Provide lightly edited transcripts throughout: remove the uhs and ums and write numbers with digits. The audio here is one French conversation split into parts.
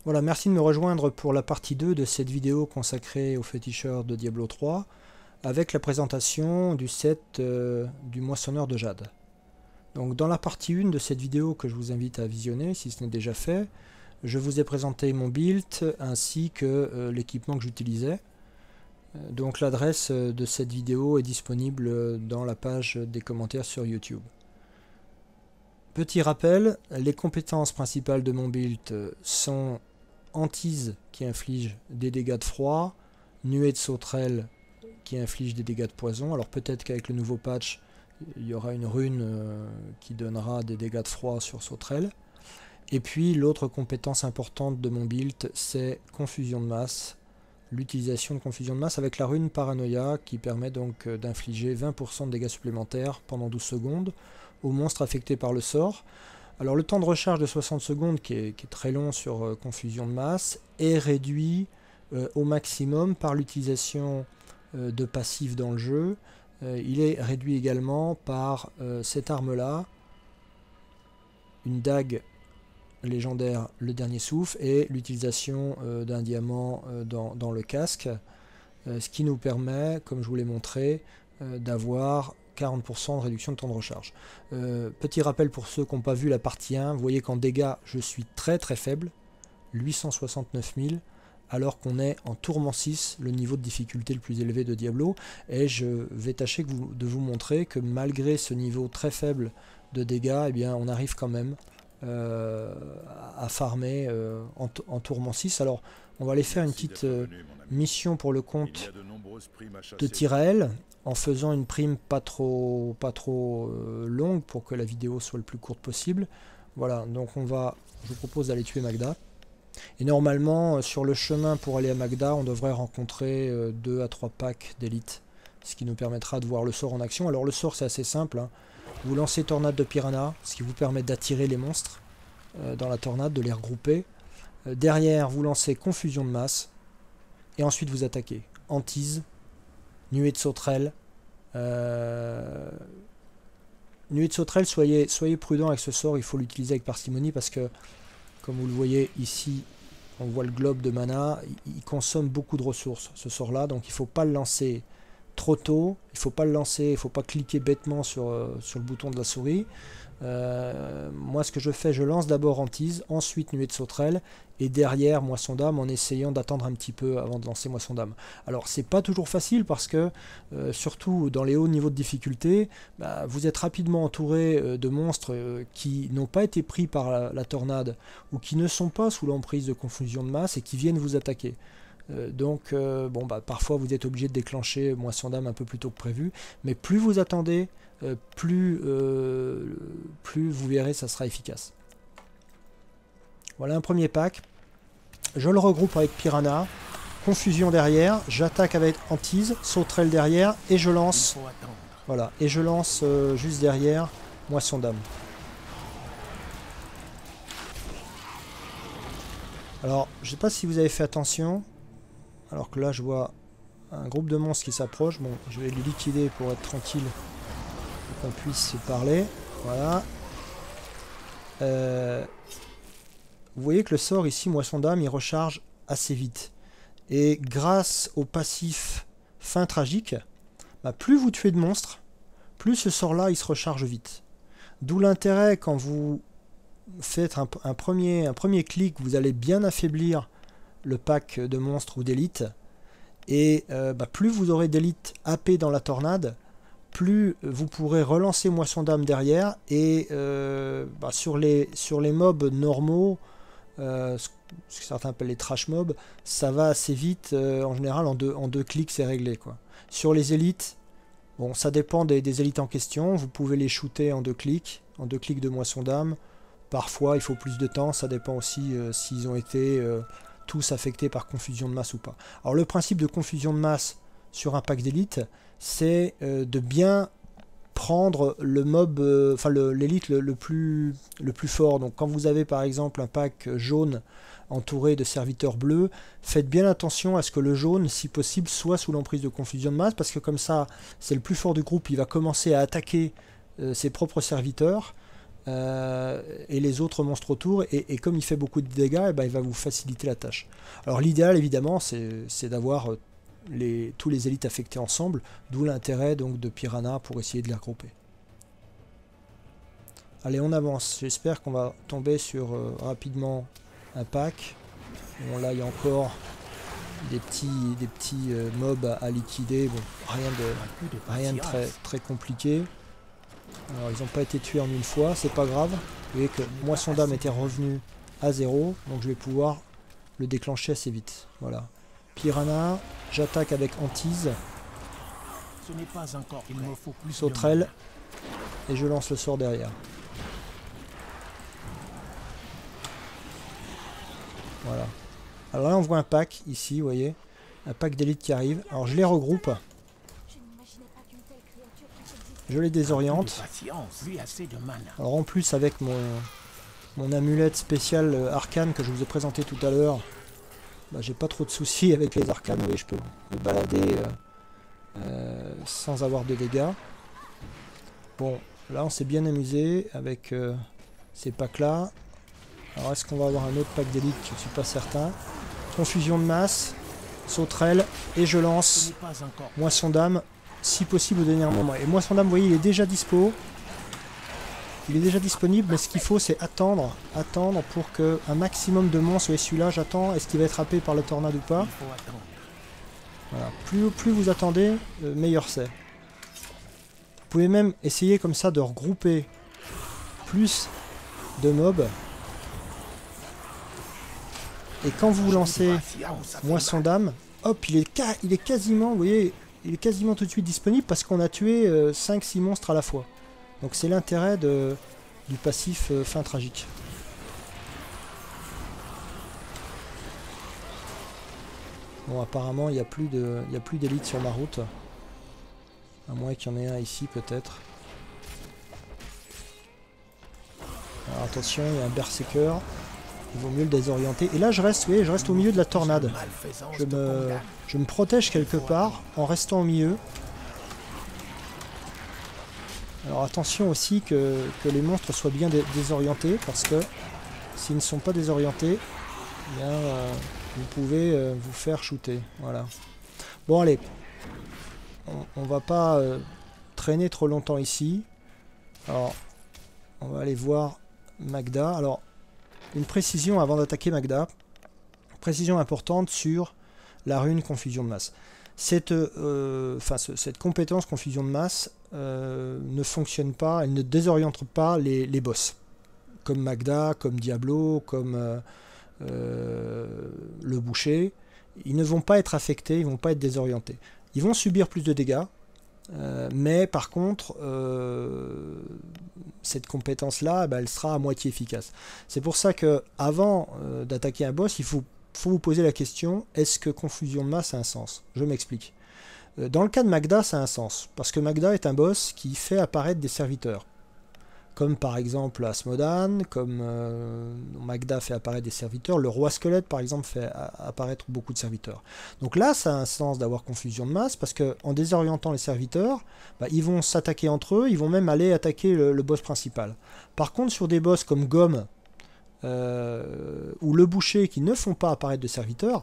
Voilà, merci de me rejoindre pour la partie 2 de cette vidéo consacrée aux féticheurs de Diablo 3 avec la présentation du set du moissonneur de jade. Donc dans la partie 1 de cette vidéo que je vous invite à visionner si ce n'est déjà fait, je vous ai présenté mon build ainsi que l'équipement que j'utilisais. Donc l'adresse de cette vidéo est disponible dans la page des commentaires sur YouTube. Petit rappel, les compétences principales de mon build sont hantise qui inflige des dégâts de froid, nuée de sauterelles qui inflige des dégâts de poison. Alors peut-être qu'avec le nouveau patch, il y aura une rune qui donnera des dégâts de froid sur sauterelles. Et puis l'autre compétence importante de mon build, c'est confusion de masse. L'utilisation de confusion de masse avec la rune paranoïa qui permet donc d'infliger 20% de dégâts supplémentaires pendant 12 secondes aux monstres affectés par le sort. Alors le temps de recharge de 60 secondes qui est très long sur confusion de masse est réduit au maximum par l'utilisation de passifs dans le jeu. Il est réduit également par cette arme là, une dague légendaire, le dernier souffle, et l'utilisation d'un diamant dans le casque, ce qui nous permet, comme je vous l'ai montré, d'avoir 40% de réduction de temps de recharge. Petit rappel pour ceux qui n'ont pas vu la partie 1, vous voyez qu'en dégâts je suis très faible, 869 000, alors qu'on est en tourment 6, le niveau de difficulté le plus élevé de Diablo, et je vais tâcher de vous montrer que malgré ce niveau très faible de dégâts, eh bien, on arrive quand même à farmer en tourment 6. Alors on va aller faire une petite mission pour le compte de Tyrael en faisant une prime pas trop longue pour que la vidéo soit le plus courte possible. Voilà, donc je vous propose d'aller tuer Magda. Et normalement, sur le chemin pour aller à Magda, on devrait rencontrer 2 à 3 packs d'élite, ce qui nous permettra de voir le sort en action. Alors le sort c'est assez simple, hein. Vous lancez Tornade de Piranha, ce qui vous permet d'attirer les monstres dans la tornade, de les regrouper. Derrière, vous lancez Confusion de masse, et ensuite vous attaquez. Hantise, nuée de sauterelles. Nuée de sauterelles, soyez prudent avec ce sort, il faut l'utiliser avec parcimonie parce que, comme vous le voyez ici, on voit le globe de mana, il consomme beaucoup de ressources, ce sort-là, donc il ne faut pas le lancer trop tôt, il faut pas le lancer, il faut pas cliquer bêtement sur le bouton de la souris. Moi ce que je fais, je lance d'abord hantise, ensuite nuée de sauterelles, et derrière moisson d'âme en essayant d'attendre un petit peu avant de lancer moisson d'âme. Alors c'est pas toujours facile parce que surtout dans les hauts niveaux de difficulté, vous êtes rapidement entouré de monstres qui n'ont pas été pris par la tornade ou qui ne sont pas sous l'emprise de confusion de masse et qui viennent vous attaquer. Parfois vous êtes obligé de déclencher moisson d'âme un peu plus tôt que prévu, mais plus vous attendez, plus vous verrez ça sera efficace. Voilà un premier pack, je le regroupe avec Piranha, confusion derrière, j'attaque avec hantise, sauterelle derrière et je lance, voilà, et je lance juste derrière moisson d'âme. Alors je sais pas si vous avez fait attention. Alors que là, je vois un groupe de monstres qui s'approche. Bon, je vais les liquider pour être tranquille et qu'on puisse se parler. Voilà. Vous voyez que le sort ici, moisson d'âme, il recharge assez vite. Et grâce au passif fin tragique, plus vous tuez de monstres, plus ce sort-là, il se recharge vite. D'où l'intérêt quand vous faites un premier clic, vous allez bien affaiblir le pack de monstres ou d'élite, et plus vous aurez d'élite AP dans la tornade, plus vous pourrez relancer moisson d'âme derrière, et sur les mobs normaux, ce que certains appellent les trash mobs, ça va assez vite, en général en deux clics c'est réglé, quoi. Sur les élites, bon, ça dépend des élites en question, vous pouvez les shooter en 2 clics de moisson d'âme. Parfois il faut plus de temps, ça dépend aussi s'ils ont été tous affectés par confusion de masse ou pas. Alors le principe de confusion de masse sur un pack d'élite, c'est de bien prendre le mob, l'élite le plus fort. Donc quand vous avez par exemple un pack jaune entouré de serviteurs bleus, faites bien attention à ce que le jaune, si possible, soit sous l'emprise de confusion de masse, parce que comme ça, c'est le plus fort du groupe, il va commencer à attaquer ses propres serviteurs. et les autres monstres autour, et comme il fait beaucoup de dégâts, et ben, il va vous faciliter la tâche. Alors l'idéal évidemment c'est d'avoir tous les élites affectés ensemble, d'où l'intérêt donc de Piranha pour essayer de les regrouper. Allez, on avance, j'espère qu'on va tomber sur rapidement un pack. Bon, là il y a encore des petits mobs à liquider, bon, rien de très compliqué. Alors ils n'ont pas été tués en une fois, c'est pas grave. Vous voyez que Moisson d'âme était revenu à 0, donc je vais pouvoir le déclencher assez vite. Voilà. Piranha, j'attaque avec hantise. Sauterelle, et je lance le sort derrière. Voilà. Alors là on voit un pack ici, vous voyez. Un pack d'élite qui arrive. Alors je les regroupe. Je les désoriente. Alors en plus avec mon amulette spéciale arcane que je vous ai présenté tout à l'heure, bah, j'ai pas trop de soucis avec les arcanes. Vous voyez, je peux me balader sans avoir de dégâts. Bon, là on s'est bien amusé avec ces packs là. Alors est-ce qu'on va avoir un autre pack d'élite? Je ne suis pas certain. Confusion de masse, sauterelle, et je lance Moisson d'âme, si possible au dernier moment. Et Moisson d'âme, vous voyez, il est déjà dispo. Il est déjà disponible, mais ce qu'il faut c'est attendre pour que un maximum de monstres, et celui-là j'attends, est-ce qu'il va être happé par le tornade ou pas? Voilà. Plus vous attendez, meilleur c'est. Vous pouvez même essayer comme ça de regrouper plus de mobs. Et quand vous lancez Moisson d'âme, hop, il est quasiment, vous voyez, il est quasiment tout de suite disponible parce qu'on a tué 5-6 monstres à la fois. Donc c'est l'intérêt du passif fin tragique. Bon, apparemment il n'y a plus d'élite sur ma route. À moins qu'il y en ait un ici peut-être. Alors attention, il y a un berserker. Il vaut mieux le désorienter. Et là je reste, vous voyez, je reste au milieu de la tornade. Je me protège quelque part en restant au milieu. Alors attention aussi que les monstres soient bien désorientés, parce que s'ils ne sont pas désorientés, eh bien, vous pouvez vous faire shooter. Voilà. Bon allez, on va pas traîner trop longtemps ici. Alors, on va aller voir Magda. Alors, une précision avant d'attaquer Magda. Précision importante sur la rune confusion de masse. Cette compétence confusion de masse ne fonctionne pas, elle ne désoriente pas les boss. Comme Magda, comme Diablo, comme le boucher. Ils ne vont pas être affectés, ils ne vont pas être désorientés. Ils vont subir plus de dégâts, mais par contre, cette compétence-là, elle sera à moitié efficace. C'est pour ça que avant d'attaquer un boss, il faut vous poser la question, est-ce que confusion de masse a un sens? Je m'explique. Dans le cas de Magda, ça a un sens, parce que Magda est un boss qui fait apparaître des serviteurs. Comme par exemple Asmodan, comme Magda fait apparaître des serviteurs, le roi squelette par exemple fait apparaître beaucoup de serviteurs. Donc là ça a un sens d'avoir confusion de masse, parce qu'en désorientant les serviteurs, ils vont s'attaquer entre eux, ils vont même aller attaquer le boss principal. Par contre sur des boss comme Gomme ou le boucher qui ne font pas apparaître de serviteurs,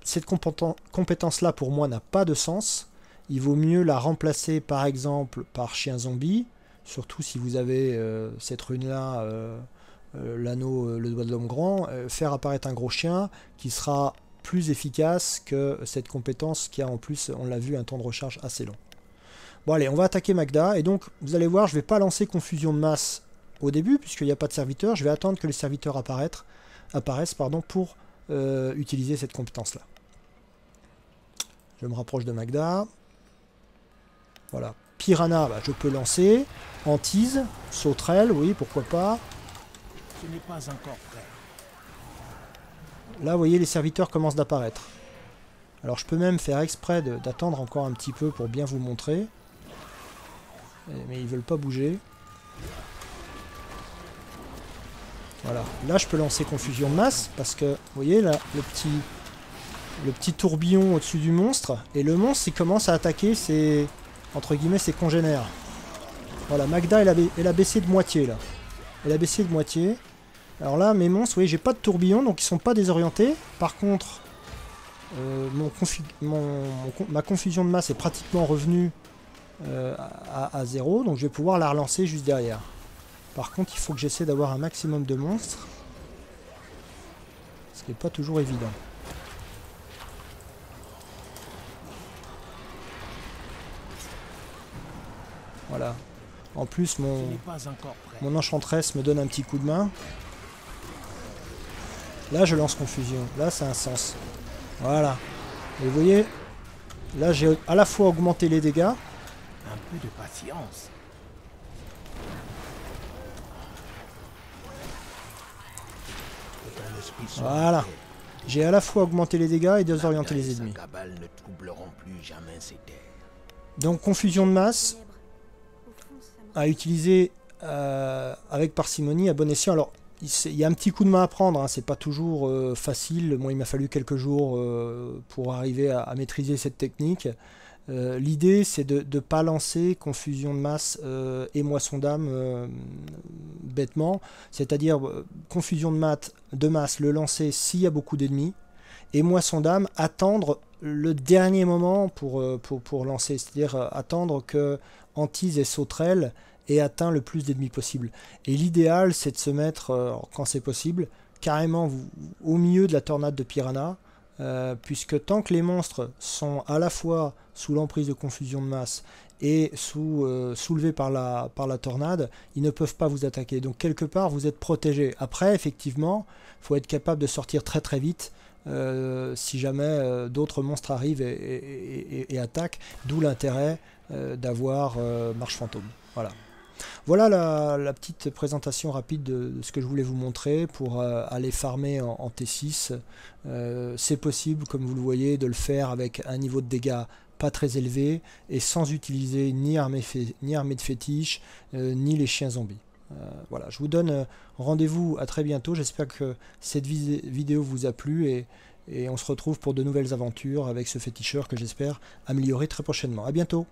cette compétence là pour moi n'a pas de sens. Il vaut mieux la remplacer par exemple par chien zombie. Surtout si vous avez cette rune-là, l'anneau, le doigt de l'homme grand, faire apparaître un gros chien qui sera plus efficace que cette compétence qui a en plus, on l'a vu, un temps de recharge assez long. Bon allez, on va attaquer Magda, et donc vous allez voir, je ne vais pas lancer confusion de masse au début, puisqu'il n'y a pas de serviteurs, je vais attendre que les serviteurs apparaissent pour utiliser cette compétence-là. Je me rapproche de Magda. Voilà. Piranha, je peux lancer. Hantise, sauterelle, oui, pourquoi pas. Ce n'est pas encore prêt. Là, vous voyez, les serviteurs commencent d'apparaître. Alors, je peux même faire exprès d'attendre encore un petit peu pour bien vous montrer. Mais ils veulent pas bouger. Voilà. Là, je peux lancer confusion de masse, parce que, vous voyez, là, le petit tourbillon au-dessus du monstre. Et le monstre, il commence à attaquer ses... entre guillemets, ses congénères. Voilà, Magda, elle a baissé de moitié, là. Elle a baissé de moitié. Alors là, mes monstres, vous voyez, j'ai pas de tourbillon, donc ils sont pas désorientés. Par contre, ma confusion de masse est pratiquement revenue à 0, donc je vais pouvoir la relancer juste derrière. Par contre, il faut que j'essaie d'avoir un maximum de monstres, ce qui n'est pas toujours évident. Voilà. En plus, mon enchantresse me donne un petit coup de main. Là, je lance confusion. Là, ça a un sens. Voilà. Et vous voyez, là, j'ai à la fois augmenté les dégâts. Un peu de patience. Voilà. J'ai à la fois augmenté les dégâts et désorienté les ennemis. Donc, confusion de masse à utiliser avec parcimonie, à bon escient. Alors, il y a un petit coup de main à prendre, hein, c'est pas toujours facile. Moi, il m'a fallu quelques jours pour arriver à maîtriser cette technique. L'idée, c'est de ne pas lancer confusion de masse et moisson d'âme bêtement. C'est-à-dire, confusion de masse, le lancer s'il y a beaucoup d'ennemis, et moisson d'âme, attendre le dernier moment pour lancer. C'est-à-dire, attendre que Antise et Sauterelle et atteint le plus d'ennemis possible. Et l'idéal, c'est de se mettre, quand c'est possible, carrément au milieu de la tornade de piranha, puisque tant que les monstres sont à la fois sous l'emprise de confusion de masse et soulevés par la tornade, ils ne peuvent pas vous attaquer. Donc quelque part, vous êtes protégé. Après, effectivement, il faut être capable de sortir très très vite si jamais d'autres monstres arrivent et attaquent, d'où l'intérêt d'avoir Marche Fantôme. Voilà. Voilà la petite présentation rapide de ce que je voulais vous montrer pour aller farmer en T6. C'est possible, comme vous le voyez, de le faire avec un niveau de dégâts pas très élevé et sans utiliser ni armée de fétiche, ni les chiens zombies. Voilà, je vous donne rendez-vous à très bientôt. J'espère que cette vidéo vous a plu et on se retrouve pour de nouvelles aventures avec ce féticheur que j'espère améliorer très prochainement. A bientôt.